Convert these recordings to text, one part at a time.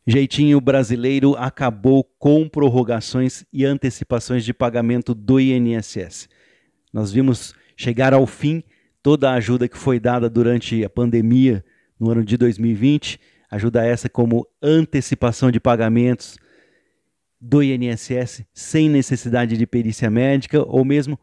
Jeitinho brasileiro acabou com prorrogações e antecipações de pagamento do INSS. Nós vimos chegar ao fim toda a ajuda que foi dada durante a pandemia no ano de 2020, ajuda essa como antecipação de pagamentos do INSS sem necessidade de perícia médica ou mesmo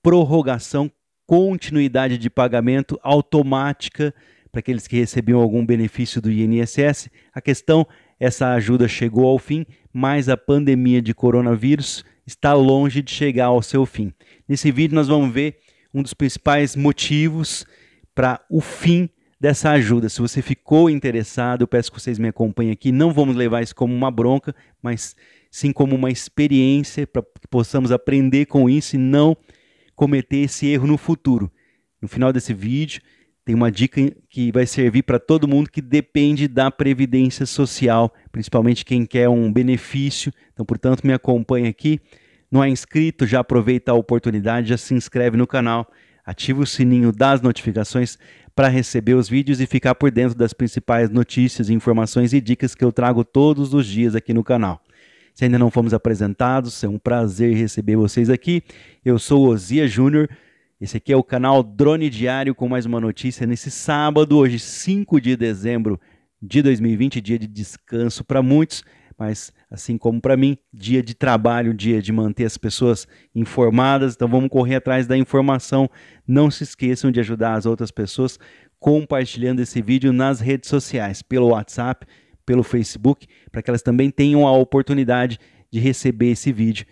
prorrogação, continuidade de pagamento automática para aqueles que recebiam algum benefício do INSS. A questão, essa ajuda chegou ao fim, mas a pandemia de coronavírus está longe de chegar ao seu fim. Nesse vídeo nós vamos ver um dos principais motivos para o fim dessa ajuda. Se você ficou interessado, eu peço que vocês me acompanhem aqui. Não vamos levar isso como uma bronca, mas sim como uma experiência para que possamos aprender com isso e não cometer esse erro no futuro. No final desse vídeo tem uma dica que vai servir para todo mundo que depende da Previdência Social, principalmente quem quer um benefício. Então, portanto, me acompanha aqui. Não é inscrito, já aproveita a oportunidade, já se inscreve no canal, ativa o sininho das notificações para receber os vídeos e ficar por dentro das principais notícias, informações e dicas que eu trago todos os dias aqui no canal. Se ainda não fomos apresentados, é um prazer receber vocês aqui. Eu sou Osias Júnior. Esse aqui é o canal Drone Diário com mais uma notícia nesse sábado, hoje 5 de dezembro de 2020, dia de descanso para muitos, mas assim como para mim, dia de trabalho, dia de manter as pessoas informadas. Então vamos correr atrás da informação. Não se esqueçam de ajudar as outras pessoas compartilhando esse vídeo nas redes sociais, pelo WhatsApp, pelo Facebook, para que elas também tenham a oportunidade de receber esse vídeo,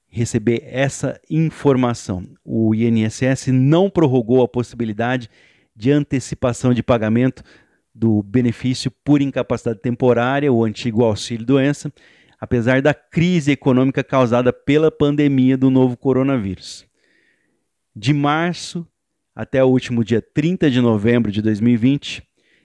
receber essa informação. O INSS não prorrogou a possibilidade de antecipação de pagamento do benefício por incapacidade temporária, o antigo auxílio-doença, apesar da crise econômica causada pela pandemia do novo coronavírus. De março até o último dia 30 de novembro de 2020,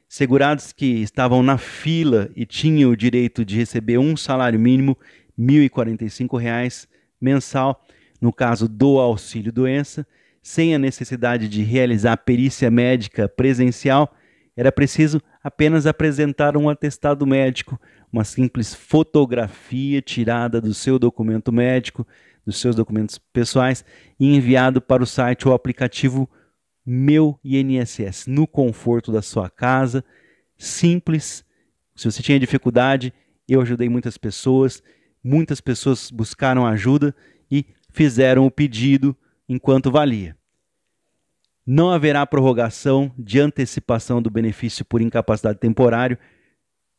segurados que estavam na fila e tinham o direito de receber um salário mínimo, R$ 1.045 mensal, no caso do auxílio-doença, sem a necessidade de realizar perícia médica presencial, era preciso apenas apresentar um atestado médico, uma simples fotografia tirada do seu documento médico, dos seus documentos pessoais e enviado para o site ou aplicativo Meu INSS, no conforto da sua casa, simples. Se você tinha dificuldade, eu ajudei muitas pessoas buscaram ajuda e fizeram o pedido enquanto valia. Não haverá prorrogação de antecipação do benefício por incapacidade temporária,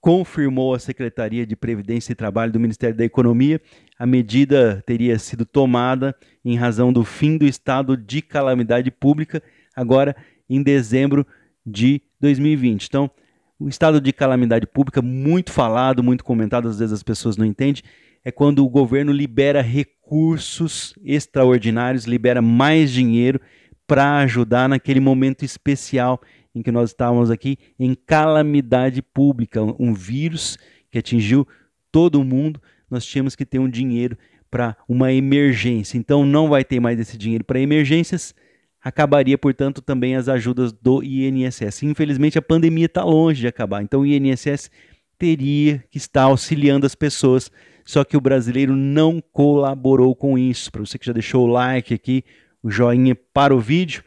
confirmou a Secretaria de Previdência e Trabalho do Ministério da Economia. A medida teria sido tomada em razão do fim do estado de calamidade pública, agora em dezembro de 2020. Então, o estado de calamidade pública, muito falado, muito comentado, às vezes as pessoas não entendem, é quando o governo libera recursos extraordinários, libera mais dinheiro para ajudar naquele momento especial em que nós estávamos aqui em calamidade pública, um vírus que atingiu todo mundo. Nós tínhamos que ter um dinheiro para uma emergência. Então não vai ter mais esse dinheiro para emergências, acabaria, portanto, também as ajudas do INSS. Infelizmente a pandemia está longe de acabar, então o INSS teria que estar auxiliando as pessoas, só que o brasileiro não colaborou com isso. Para você que já deixou o like aqui, o joinha para o vídeo.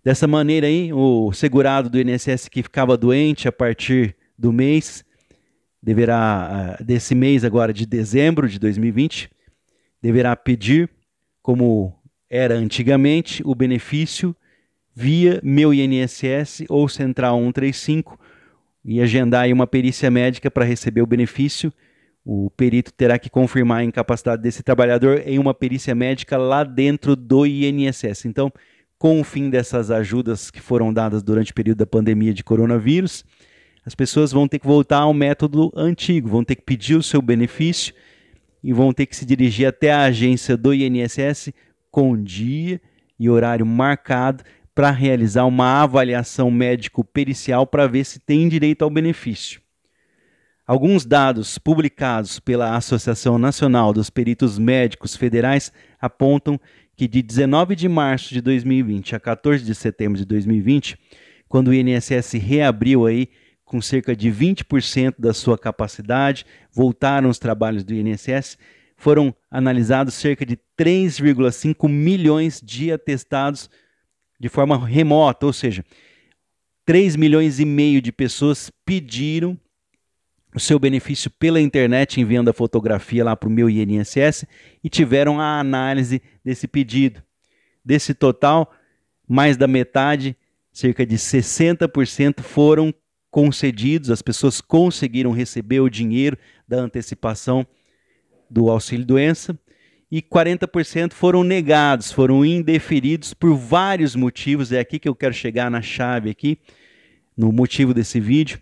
Dessa maneira aí, o segurado do INSS que ficava doente a partir do mês, desse mês agora de dezembro de 2020, deverá pedir, como era antigamente, o benefício via Meu INSS ou Central 135 e agendar aí uma perícia médica para receber o benefício. O perito terá que confirmar a incapacidade desse trabalhador em uma perícia médica lá dentro do INSS. Então, com o fim dessas ajudas que foram dadas durante o período da pandemia de coronavírus, as pessoas vão ter que voltar ao método antigo, vão ter que pedir o seu benefício e vão ter que se dirigir até a agência do INSS com dia e horário marcado para realizar uma avaliação médico-pericial para ver se tem direito ao benefício. Alguns dados publicados pela Associação Nacional dos Peritos Médicos Federais apontam que de 19 de março de 2020 a 14 de setembro de 2020, quando o INSS reabriu aí com cerca de 20% da sua capacidade, voltaram os trabalhos do INSS. Foram analisados cerca de 3,5 milhões de atestados de forma remota, ou seja, 3 milhões e meio de pessoas pediram o seu benefício pela internet, enviando a fotografia lá para o meu INSS e tiveram a análise desse pedido. Desse total, mais da metade, cerca de 60% foram concedidos, as pessoas conseguiram receber o dinheiro da antecipação do auxílio-doença e 40% foram negados, foram indeferidos por vários motivos. É aqui que eu quero chegar na chave aqui, no motivo desse vídeo.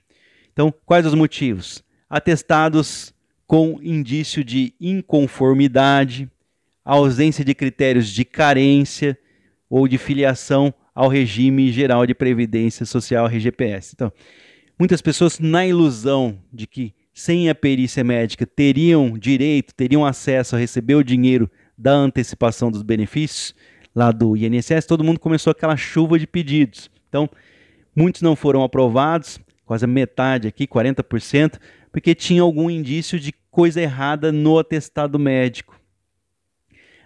Então, quais os motivos? Atestados com indício de inconformidade, ausência de critérios de carência ou de filiação ao regime geral de previdência social, RGPS. Então, muitas pessoas na ilusão de que sem a perícia médica teriam direito, teriam acesso a receber o dinheiro da antecipação dos benefícios lá do INSS, todo mundo começou aquela chuva de pedidos. Então, muitos não foram aprovados, quase a metade aqui, 40%, porque tinha algum indício de coisa errada no atestado médico.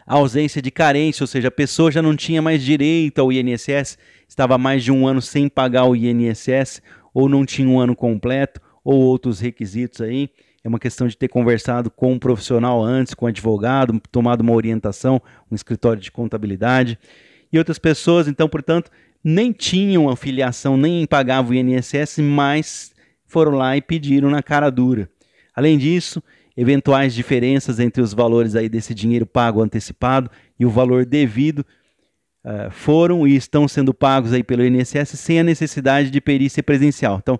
A ausência de carência, ou seja, a pessoa já não tinha mais direito ao INSS, estava há mais de um ano sem pagar o INSS, ou não tinha um ano completo, ou outros requisitos aí. É uma questão de ter conversado com um profissional antes, com um advogado, tomado uma orientação, um escritório de contabilidade. E outras pessoas, então, portanto, nem tinham afiliação, nem pagavam o INSS, mas foram lá e pediram na cara dura. Além disso, eventuais diferenças entre os valores aí desse dinheiro pago antecipado e o valor devido foram e estão sendo pagos aí pelo INSS sem a necessidade de perícia presencial. Então,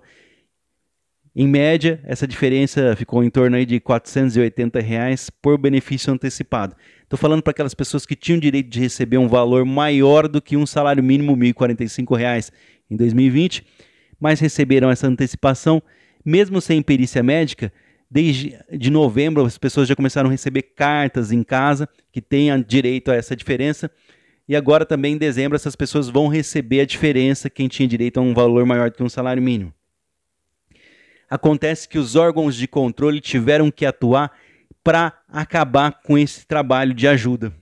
em média, essa diferença ficou em torno aí de R$ 480 por benefício antecipado. Estou falando para aquelas pessoas que tinham direito de receber um valor maior do que um salário mínimo, R$ 1.045 em 2020, mas receberam essa antecipação, mesmo sem perícia médica. Desde novembro, as pessoas já começaram a receber cartas em casa que tenham direito a essa diferença. E agora também em dezembro, essas pessoas vão receber a diferença, quem tinha direito a um valor maior do que um salário mínimo. Acontece que os órgãos de controle tiveram que atuar para acabar com esse trabalho de ajuda.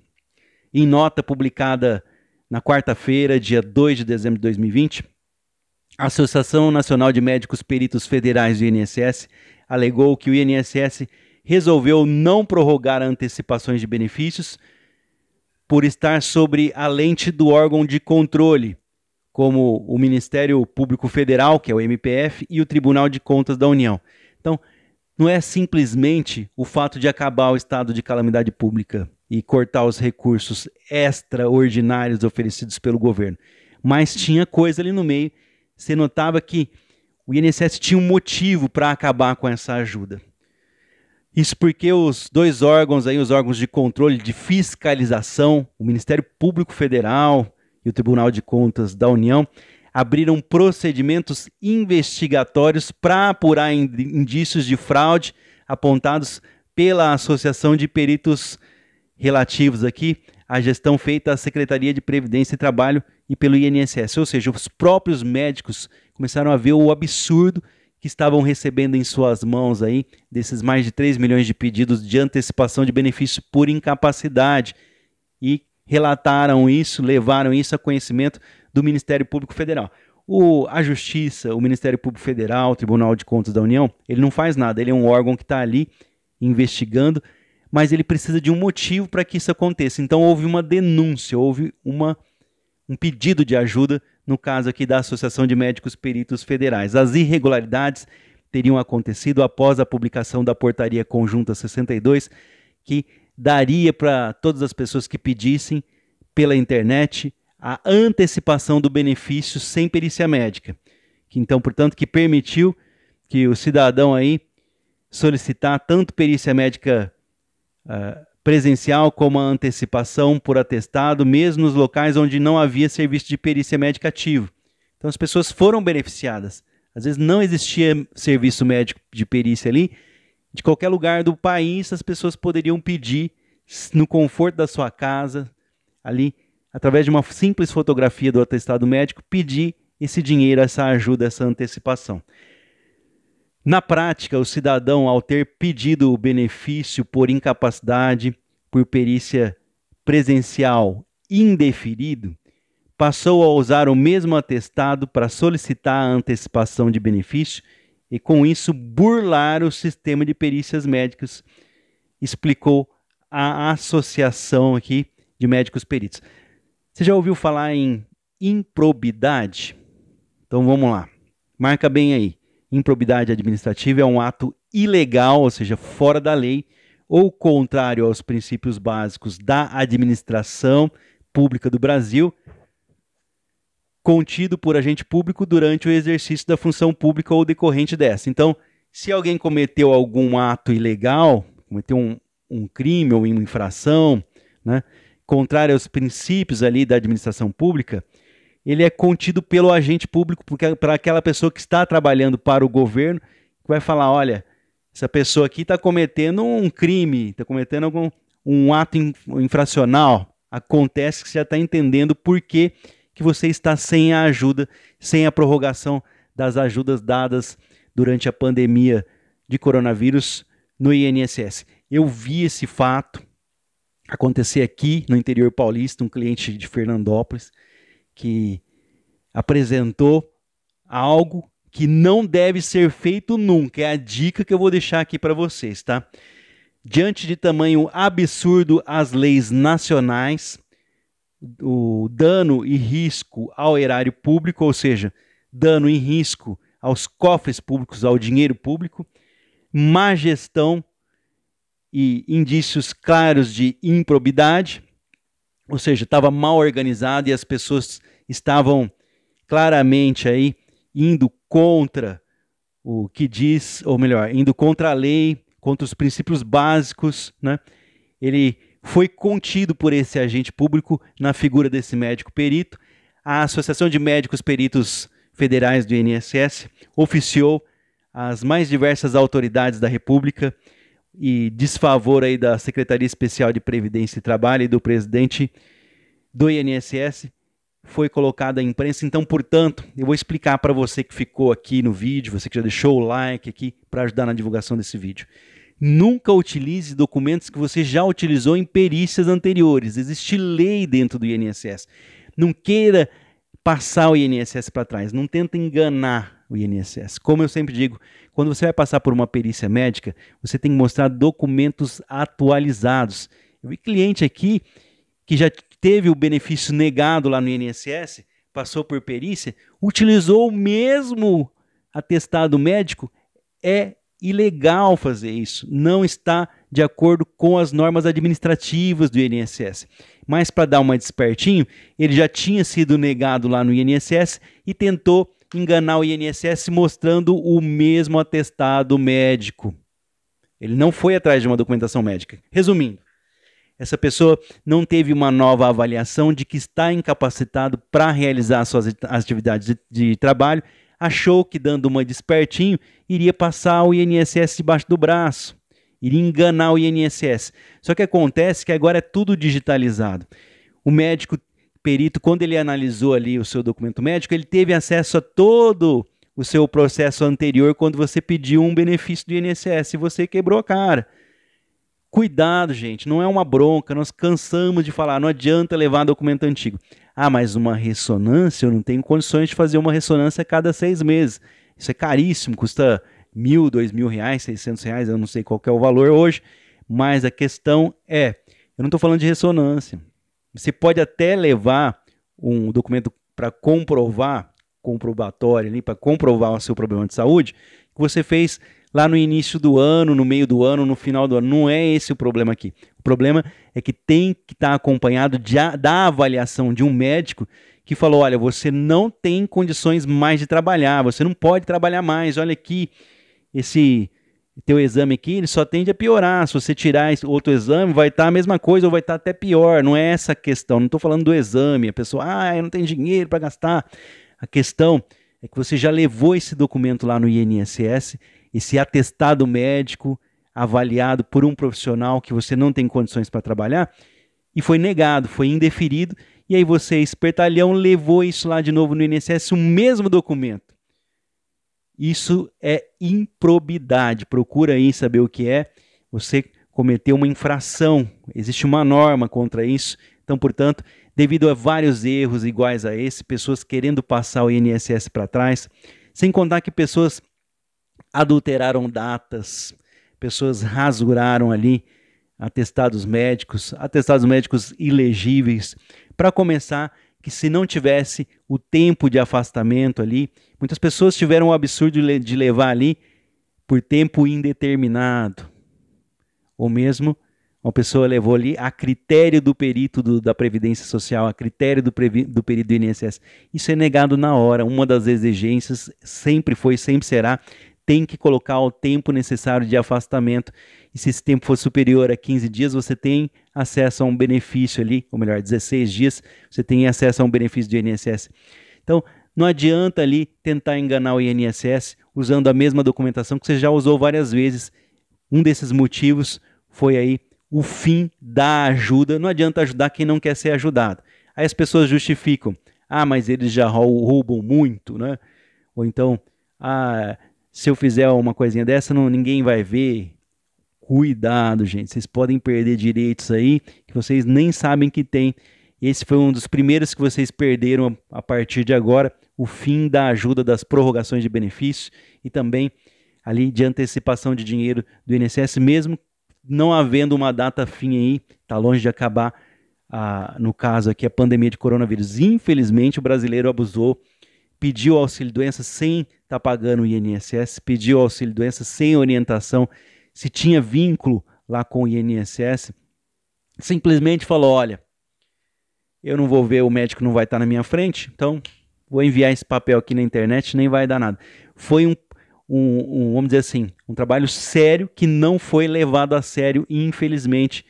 Em nota publicada na quarta-feira, dia 2 de dezembro de 2020, a Associação Nacional de Médicos Peritos Federais do INSS alegou que o INSS resolveu não prorrogar antecipações de benefícios por estar sob a lente do órgão de controle, como o Ministério Público Federal, que é o MPF, e o Tribunal de Contas da União. Então, não é simplesmente o fato de acabar o estado de calamidade pública e cortar os recursos extraordinários oferecidos pelo governo, mas tinha coisa ali no meio. Você notava que o INSS tinha um motivo para acabar com essa ajuda. Isso porque os dois órgãos, aí, os órgãos de controle de fiscalização, o Ministério Público Federal e o Tribunal de Contas da União, abriram procedimentos investigatórios para apurar indícios de fraude apontados pela Associação de Peritos relativos aqui à gestão feita à Secretaria de Previdência e Trabalho e pelo INSS. Ou seja, os próprios médicos começaram a ver o absurdo que estavam recebendo em suas mãos aí, desses mais de 3 milhões de pedidos de antecipação de benefício por incapacidade, e relataram isso, levaram isso a conhecimento do Ministério Público Federal. A Justiça, o Ministério Público Federal, o Tribunal de Contas da União, ele não faz nada, ele é um órgão que está ali investigando, mas ele precisa de um motivo para que isso aconteça. Então houve uma denúncia, houve um pedido de ajuda, no caso aqui da Associação de Médicos Peritos Federais. As irregularidades teriam acontecido após a publicação da Portaria Conjunta 62, que daria para todas as pessoas que pedissem pela internet a antecipação do benefício sem perícia médica. Então, portanto, que permitiu que o cidadão aí solicitar tanto perícia médica presencial como a antecipação por atestado, mesmo nos locais onde não havia serviço de perícia médica ativo. Então as pessoas foram beneficiadas. Às vezes não existia serviço médico de perícia ali. De qualquer lugar do país, as pessoas poderiam pedir, no conforto da sua casa, ali, através de uma simples fotografia do atestado médico, pedir esse dinheiro, essa ajuda, essa antecipação. Na prática, o cidadão, ao ter pedido o benefício por incapacidade por perícia presencial indeferido, passou a usar o mesmo atestado para solicitar a antecipação de benefício e, com isso, burlar o sistema de perícias médicas, explicou a associação aqui de médicos peritos. Você já ouviu falar em improbidade? Então vamos lá. Marca bem aí. Improbidade administrativa é um ato ilegal, ou seja, fora da lei, ou contrário aos princípios básicos da administração pública do Brasil, contido por agente público durante o exercício da função pública ou decorrente dessa. Então, se alguém cometeu algum ato ilegal, cometeu um crime ou uma infração, né, contrário aos princípios ali da administração pública, ele é contido pelo agente público, para aquela pessoa que está trabalhando para o governo, que vai falar, olha, essa pessoa aqui está cometendo um crime, está cometendo um ato infracional. Acontece que você já está entendendo por que você está sem a ajuda, sem a prorrogação das ajudas dadas durante a pandemia de coronavírus no INSS. Eu vi esse fato acontecer aqui no interior paulista, um cliente de Fernandópolis, que apresentou algo que não deve ser feito nunca. É a dica que eu vou deixar aqui para vocês, tá? Diante de tamanho absurdo às leis nacionais, o dano e risco ao erário público, ou seja, dano e risco aos cofres públicos, ao dinheiro público, má gestão e indícios claros de improbidade, ou seja, estava mal organizado e as pessoas estavam claramente aí indo contra o que diz, ou melhor, indo contra a lei, contra os princípios básicos, né? Ele foi contido por esse agente público na figura desse médico perito. A Associação de Médicos Peritos Federais do INSS oficiou as mais diversas autoridades da República e desfavor aí da Secretaria Especial de Previdência e Trabalho e do presidente do INSS foi colocada à imprensa. Então, portanto, eu vou explicar para você que ficou aqui no vídeo, você que já deixou o like aqui para ajudar na divulgação desse vídeo. Nunca utilize documentos que você já utilizou em perícias anteriores. Existe lei dentro do INSS. Não queira passar o INSS para trás. Não tenta enganar o INSS. Como eu sempre digo, quando você vai passar por uma perícia médica, você tem que mostrar documentos atualizados. Eu vi cliente aqui que já teve o benefício negado lá no INSS, passou por perícia, utilizou o mesmo atestado médico, é ilegal fazer isso, não está de acordo com as normas administrativas do INSS. Mas para dar uma despertinho, ele já tinha sido negado lá no INSS e tentou enganar o INSS mostrando o mesmo atestado médico. Ele não foi atrás de uma documentação médica. Resumindo, essa pessoa não teve uma nova avaliação de que está incapacitado para realizar suas atividades de trabalho, achou que dando uma despertinho iria passar o INSS debaixo do braço, iria enganar o INSS. Só que acontece que agora é tudo digitalizado. O médico perito, quando ele analisou ali o seu documento médico, ele teve acesso a todo o seu processo anterior quando você pediu um benefício do INSS e você quebrou a cara. Cuidado, gente, não é uma bronca, nós cansamos de falar, não adianta levar documento antigo. Ah, mas uma ressonância, eu não tenho condições de fazer uma ressonância a cada 6 meses. Isso é caríssimo, custa R$1.000, R$2.000, R$600, eu não sei qual que é o valor hoje, mas a questão é, eu não estou falando de ressonância. Você pode até levar um documento para comprovar, comprobatório, para comprovar o seu problema de saúde, que você fez lá no início do ano, no meio do ano, no final do ano. Não é esse o problema aqui. O problema é que tem que estar acompanhado da avaliação de um médico que falou, olha, você não tem condições mais de trabalhar, você não pode trabalhar mais, olha aqui, esse teu exame aqui, ele só tende a piorar, se você tirar esse outro exame, vai estar a mesma coisa ou vai estar até pior, não é essa a questão, não estou falando do exame, a pessoa, eu não tenho dinheiro para gastar. A questão é que você já levou esse documento lá no INSS, esse atestado médico avaliado por um profissional que você não tem condições para trabalhar e foi negado, foi indeferido, e aí você, espertalhão, levou isso lá de novo no INSS, o mesmo documento. Isso é improbidade. Procura aí saber o que é. Você cometeu uma infração. Existe uma norma contra isso. Então, portanto, devido a vários erros iguais a esse, pessoas querendo passar o INSS para trás, sem contar que pessoas adulteraram datas, pessoas rasuraram ali atestados médicos ilegíveis. Para começar, que se não tivesse o tempo de afastamento ali, muitas pessoas tiveram o absurdo de levar ali por tempo indeterminado. Ou mesmo uma pessoa levou ali a critério do perito da Previdência Social, a critério do perito do INSS. Isso é negado na hora. Uma das exigências sempre foi, sempre será, tem que colocar o tempo necessário de afastamento. E se esse tempo for superior a 15 dias, você tem acesso a um benefício ali, ou melhor, 16 dias, você tem acesso a um benefício do INSS. Então, não adianta ali tentar enganar o INSS usando a mesma documentação que você já usou várias vezes. Um desses motivos foi aí o fim da ajuda. Não adianta ajudar quem não quer ser ajudado. Aí as pessoas justificam, mas eles já roubam muito, né? Ou então, se eu fizer uma coisinha dessa, ninguém vai ver. Cuidado, gente, vocês podem perder direitos aí que vocês nem sabem que tem. Esse foi um dos primeiros que vocês perderam a partir de agora, o fim da ajuda das prorrogações de benefícios e também ali de antecipação de dinheiro do INSS, mesmo não havendo uma data fim aí, está longe de acabar, no caso aqui, a pandemia de coronavírus. Infelizmente, o brasileiro abusou, pediu auxílio-doença sem estar pagando o INSS, pediu auxílio-doença sem orientação, se tinha vínculo lá com o INSS, simplesmente falou, olha, eu não vou ver, o médico não vai estar na minha frente, então vou enviar esse papel aqui na internet, nem vai dar nada. Foi vamos dizer assim, um trabalho sério que não foi levado a sério e infelizmente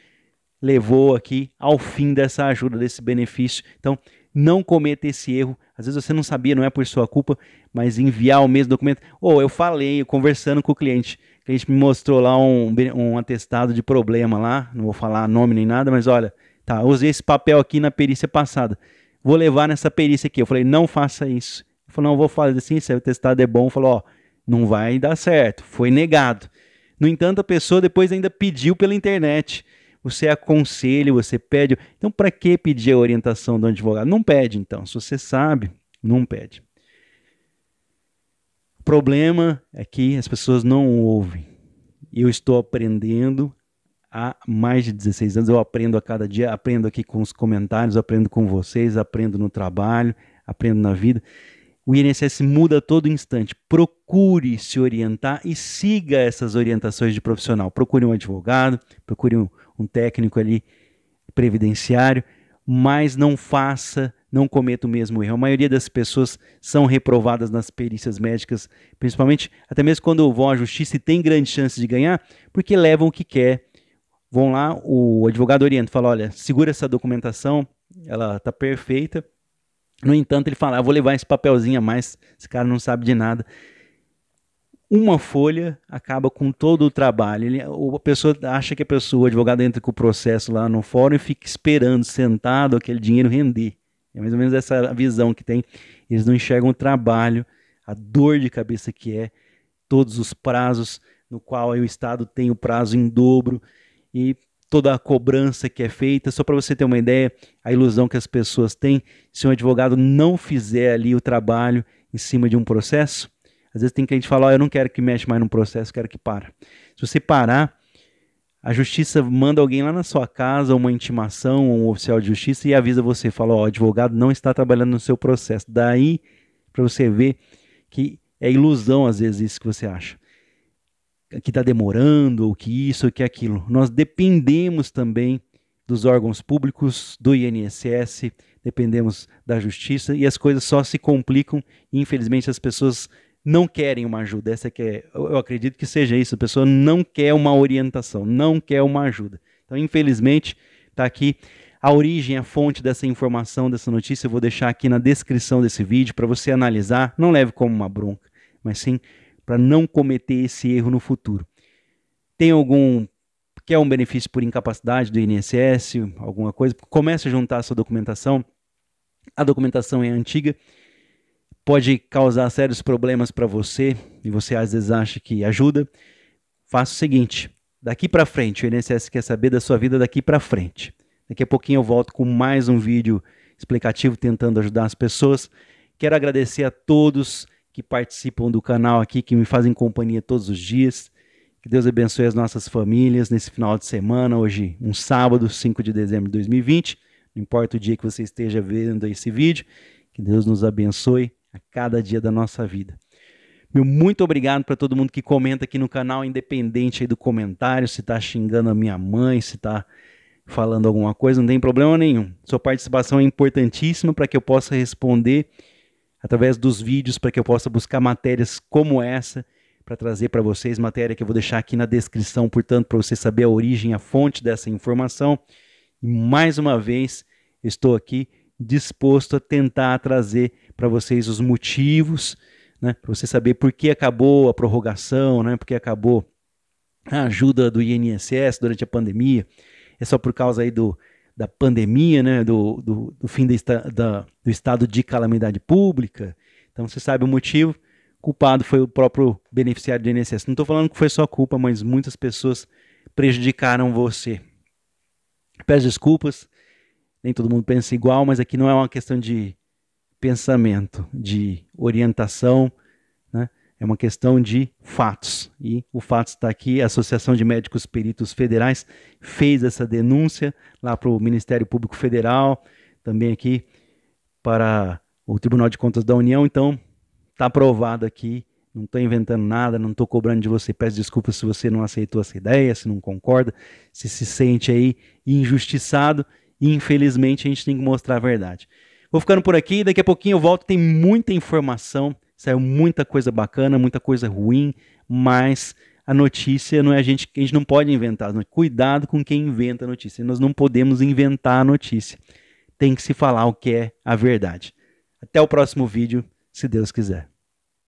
levou aqui ao fim dessa ajuda, desse benefício. Então, não cometa esse erro. Às vezes você não sabia, não é por sua culpa, mas enviar o mesmo documento. Eu falei, conversando com o cliente me mostrou lá um atestado de problema lá, não vou falar nome nem nada, mas olha, tá, usei esse papel aqui na perícia passada, vou levar nessa perícia aqui. Eu falei, não faça isso. Ele falou, não, vou fazer assim, se o atestado é bom. Falou, não vai dar certo, foi negado. No entanto, a pessoa depois ainda pediu pela internet. Você aconselha, você pede. Então, para que pedir a orientação do advogado? Não pede, então. Se você sabe, não pede. O problema é que as pessoas não ouvem. Eu estou aprendendo há mais de 16 anos. Eu aprendo a cada dia, aprendo aqui com os comentários, aprendo com vocês, aprendo no trabalho, aprendo na vida. O INSS muda a todo instante. Procure se orientar e siga essas orientações de profissional. Procure um advogado, procure um técnico ali previdenciário, mas não cometa o mesmo erro. A maioria das pessoas são reprovadas nas perícias médicas, principalmente até mesmo quando vão à justiça e tem grande chance de ganhar, porque levam o que quer. Vão lá, o advogado orienta, fala, olha, segura essa documentação, ela está perfeita. No entanto, ele fala, vou levar esse papelzinho a mais, esse cara não sabe de nada. Uma folha acaba com todo o trabalho. A pessoa acha que o advogado entra com o processo lá no fórum e fica esperando, sentado, aquele dinheiro render. É mais ou menos essa visão que tem. Eles não enxergam o trabalho, a dor de cabeça que é, todos os prazos no qual o Estado tem o prazo em dobro e toda a cobrança que é feita. Só para você ter uma ideia, a ilusão que as pessoas têm, se um advogado não fizer ali o trabalho em cima de um processo, às vezes tem cliente que fala, eu não quero que mexa mais no processo, quero que para. Se você parar, a justiça manda alguém lá na sua casa, uma intimação, um oficial de justiça e avisa você, fala, o advogado não está trabalhando no seu processo. Daí, para você ver que é ilusão às vezes isso que você acha. Que está demorando, ou que isso, ou que aquilo. Nós dependemos também dos órgãos públicos, do INSS, dependemos da justiça e as coisas só se complicam e infelizmente as pessoas não querem uma ajuda. Eu acredito que seja isso, a pessoa não quer uma orientação, não quer uma ajuda. Então, infelizmente, está aqui a origem, a fonte dessa informação, dessa notícia, eu vou deixar aqui na descrição desse vídeo para você analisar, não leve como uma bronca, mas sim para não cometer esse erro no futuro. Quer um benefício por incapacidade do INSS, alguma coisa, comece a juntar a sua documentação. A documentação é antiga. pode causar sérios problemas para você, e você às vezes acha que ajuda, faça o seguinte, daqui para frente, o INSS quer saber da sua vida daqui para frente. Daqui a pouquinho eu volto com mais um vídeo explicativo tentando ajudar as pessoas. Quero agradecer a todos que participam do canal aqui, que me fazem companhia todos os dias. Que Deus abençoe as nossas famílias nesse final de semana, hoje um sábado, 5 de dezembro de 2020. Não importa o dia que você esteja vendo esse vídeo, que Deus nos abençoe a cada dia da nossa vida. Meu muito obrigado para todo mundo que comenta aqui no canal, independente aí do comentário, se está xingando a minha mãe, se está falando alguma coisa, não tem problema nenhum. Sua participação é importantíssima para que eu possa responder através dos vídeos, para que eu possa buscar matérias como essa, para trazer para vocês, matéria que eu vou deixar aqui na descrição, portanto, para você saber a origem, a fonte dessa informação. E mais uma vez, estou aqui disposto a tentar trazer para vocês os motivos, né, para você saber por que acabou a prorrogação, né, por que acabou a ajuda do INSS durante a pandemia. É só por causa aí da pandemia, né, do fim do estado de calamidade pública. Então você sabe o motivo, o culpado foi o próprio beneficiário do INSS. Não estou falando que foi só culpa, mas muitas pessoas prejudicaram você. Peço desculpas, nem todo mundo pensa igual, mas aqui não é uma questão de pensamento, de orientação, né? É uma questão de fatos. E o fato está aqui, a Associação de Médicos Peritos Federais fez essa denúncia lá para o Ministério Público Federal, também aqui para o Tribunal de Contas da União, então está aprovado aqui, não estou inventando nada, não estou cobrando de você, peço desculpas se você não aceitou essa ideia, se não concorda, se sente aí injustiçado, e infelizmente a gente tem que mostrar a verdade. Vou ficando por aqui, daqui a pouquinho eu volto, tem muita informação, saiu muita coisa bacana, muita coisa ruim, mas a notícia não é a gente não pode inventar. Cuidado com quem inventa a notícia, nós não podemos inventar a notícia, tem que se falar o que é a verdade. Até o próximo vídeo, se Deus quiser.